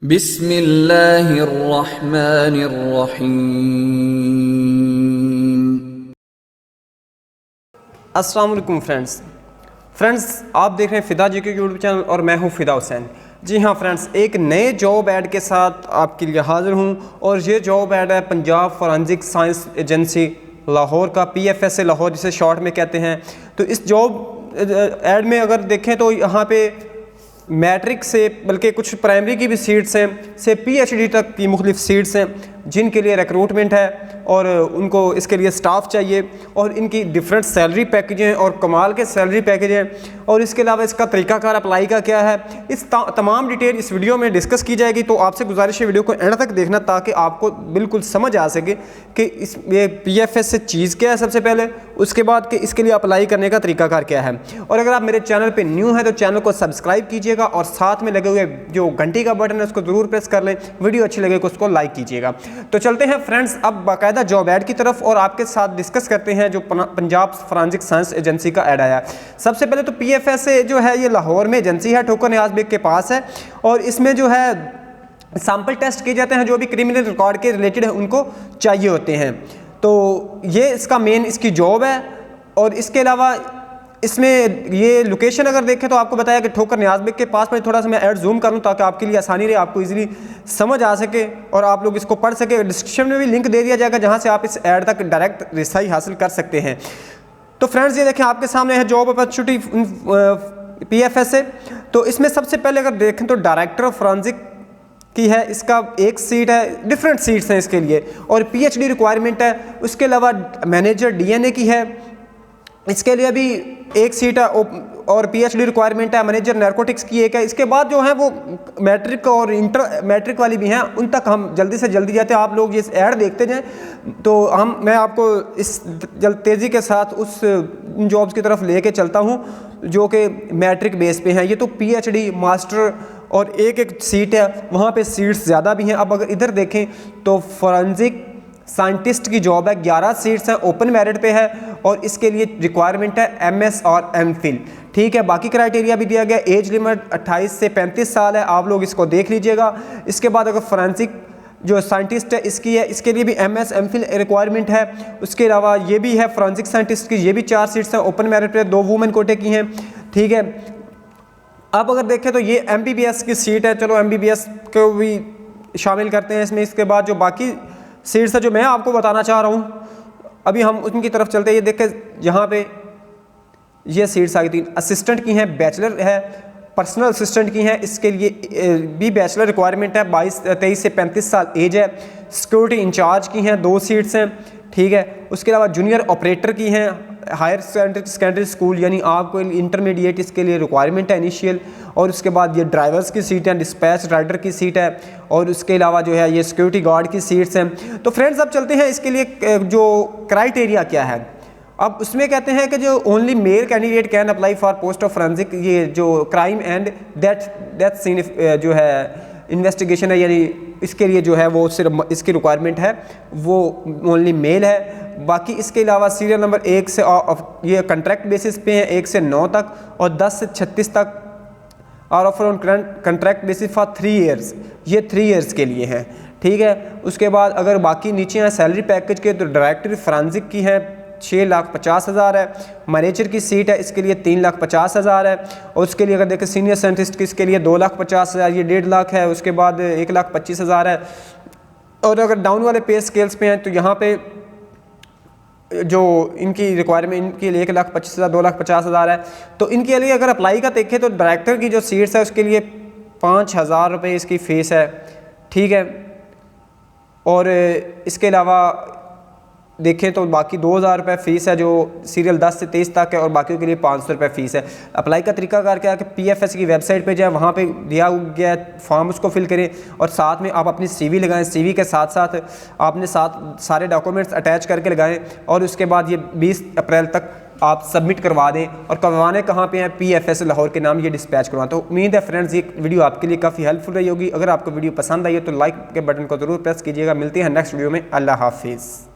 बिस्मिल्लाहिर्रहमानिर्रहीम। अस्सलाम वालेकुम फ्रेंड्स, आप देख रहे हैं फ़िदा जी के यूट्यूब चैनल और मैं हूं फ़िदा हुसैन। जी हाँ फ्रेंड्स, एक नए जॉब ऐड के साथ आपके लिए हाज़िर हूं और ये जॉब ऐड है Punjab forensic science agency Lahore का, PFSA लाहौर जिसे शॉर्ट में कहते हैं। तो इस जॉब ऐड में अगर देखें तो यहाँ पे मैट्रिक से बल्कि कुछ प्राइमरी की भी सीट्स हैं से PhD तक की मुख्तलिफ सीट्स हैं जिनके लिए रिक्रूटमेंट है और उनको इसके लिए स्टाफ चाहिए और इनकी डिफरेंट सैलरी पैकेज हैं और कमाल के सैलरी पैकेज हैं। और इसके अलावा इसका तरीकाकार अप्लाई का क्या है, इस तमाम डिटेल इस वीडियो में डिस्कस की जाएगी। तो आपसे गुजारिश है वीडियो को एंड तक देखना ताकि आपको बिल्कुल समझ आ सके कि इस ये PFS चीज़ क्या है सबसे पहले, उसके बाद कि इसके लिए अप्लाई करने का तरीकाकार क्या है। और अगर आप मेरे चैनल पर न्यू हैं तो चैनल को सब्सक्राइब कीजिएगा और साथ में लगे हुए जो घंटी का बटन है उसको ज़रूर प्रेस कर लें। वीडियो अच्छी लगे तो उसको लाइक कीजिएगा। तो चलते हैं फ्रेंड्स अब बाकायदा जॉब ऐड की तरफ और आपके साथ डिस्कस करते हैं जो पंजाब फॉरेंसिक साइंस एजेंसी का ऐड आया। सबसे पहले तो PFSA जो है ये लाहौर में एजेंसी है, ठोकर नियाज बेग के पास है और इसमें जो है सैंपल टेस्ट किए जाते हैं जो भी क्रिमिनल रिकॉर्ड के रिलेटेड है उनको चाहिए होते हैं। तो ये इसका मेन इसकी जॉब है। और इसके अलावा इसमें ये लोकेशन अगर देखें तो आपको बताया कि ठोकर नियाज बेग के पास में, थोड़ा सा मैं ऐड जूम करूं ताकि आपके लिए आसानी रहे, आपको इजीली समझ आ सके और आप लोग इसको पढ़ सके। डिस्क्रिप्शन में भी लिंक दे दिया जाएगा जहां से आप इस ऐड तक डायरेक्ट रिसाई हासिल कर सकते हैं। तो फ्रेंड्स ये देखें आपके सामने है जॉब अपॉर्चुनिटी PFSA। तो इसमें सबसे पहले अगर देखें तो डायरेक्टर ऑफ फॉरेंसिक की है, इसका एक सीट है, डिफरेंट सीट्स हैं इसके लिए और PhD रिक्वायरमेंट है। उसके अलावा मैनेजर DNA की है, इसके लिए भी एक सीट है और PhD रिक्वायरमेंट है। मैनेजर नारकोटिक्स की एक है। इसके बाद जो है वो मैट्रिक और इंटर मैट्रिक वाली भी हैं, उन तक हम जल्दी से जल्दी जाते हैं। आप लोग ये ऐड देखते जाएं तो मैं आपको इस तेज़ी के साथ उस जॉब्स की तरफ लेके चलता हूं जो कि मैट्रिक बेस पे हैं। ये तो PhD मास्टर और एक सीट है, वहाँ पे सीट्स ज़्यादा भी हैं। अब अगर इधर देखें तो फॉरेंसिक साइंटिस्ट की जॉब है, 11 सीट्स हैं, ओपन मेरिट पे है और इसके लिए रिक्वायरमेंट है MS और MPhil। ठीक है, बाकी क्राइटेरिया भी दिया गया। एज लिमिट 28 से 35 साल है, आप लोग इसको देख लीजिएगा। इसके बाद अगर फॉरेंसिक जो साइंटिस्ट है इसकी है, इसके लिए भी MS MPhil रिक्वायरमेंट है। उसके अलावा ये भी है फॉरेंसिक साइंटिस्ट की, ये भी 4 सीट्स हैं, ओपन मेरिट पे, 2 वुमेन कोटे की हैं। ठीक है, अब अगर देखें तो ये MBBS की सीट है, चलो MBBS को भी शामिल करते हैं इसमें। इसके बाद जो बाकी सीट्स है जो मैं आपको बताना चाह रहा हूँ, अभी हम उनकी तरफ चलते हैं। ये देखें यहाँ पे ये सीट्स आ गई थी, असिस्टेंट की हैं, बैचलर है, पर्सनल असिस्टेंट की हैं, इसके लिए भी बैचलर रिक्वायरमेंट है, 23 से 35 साल एज है। सिक्योरिटी इंचार्ज की हैं, 2 सीट्स हैं। ठीक है, उसके अलावा जूनियर ऑपरेटर की हैं, हायर सेकेंडरी स्कूल यानी आपको इंटरमीडिएट इसके लिए रिक्वायरमेंट है इनिशियल। और उसके बाद ये ड्राइवर्स की सीट है, डिस्पैच राइडर की सीट है और उसके अलावा जो है ये सिक्योरिटी गार्ड की सीट्स हैं। तो फ्रेंड्स अब चलते हैं इसके लिए जो क्राइटेरिया क्या है। अब उसमें कहते हैं कि जो only male candidate can apply for post of forensic, ये जो क्राइम एंड डेथ सीन जो है इन्वेस्टिगेशन है, यानी इसके लिए जो है वो सिर्फ इसकी रिक्वायरमेंट है वो ओनली मेल है। बाकी इसके अलावा सीरियल नंबर 1 से ये कॉन्ट्रैक्ट बेसिस पे हैं 1 से 9 तक और 10 से 36 तक और offer on contract basis for 3 years, ये 3 ईयर्स के लिए हैं। ठीक है, उसके बाद अगर बाकी नीचे हैं सैलरी पैकेज के तो डायरेक्टर फॉरेंसिक की है 6,50,000 है, मैनेजर की सीट है इसके लिए 3,50,000 है और उसके लिए अगर देखें सीनियर साइंटिस्ट की इसके लिए 2,50,000, ये 1.5 लाख है। उसके बाद 1,25,000 है। और अगर डाउन वाले पे स्केल्स पे हैं तो यहाँ पे जो इनकी रिक्वायरमेंट इनके लिए 1,25,000, 2,50,000 है। तो इनके लिए अगर अप्लाई का देखें तो डायरेक्टर की जो सीट्स है उसके लिए 5,000 रुपये इसकी फ़ीस है। ठीक है, और इसके अलावा देखें तो बाकी 2,000 रुपये फ़ीस है जो सीरियल 10 से 23 तक है और बाकियों के लिए 500 रुपये फ़ीस है। अप्लाई का तरीकाकार क्या है कि PFS की वेबसाइट पे जाएं, वहाँ पे दिया गया फॉर्म उसको फिल करें और साथ में आप अपनी CV लगाएं। CV के साथ साथ आपने सारे डॉक्यूमेंट्स अटैच करके लगाएं और उसके बाद ये 20 अप्रैल तक आप सबमिट करवा दें। और करवाने कहाँ पे हैं, PFS लाहौर के नाम ये डिस्पैच करवाएं। तो उम्मीद है फ्रेंड्स ये वीडियो आपके लिए काफ़ी हेल्पफुल रही होगी। अगर आपको वीडियो पसंद आई है तो लाइक के बटन को ज़रूर प्रेस कीजिएगा। मिलते हैं नेक्स्ट वीडियो में। अल्लाह हाफिज़।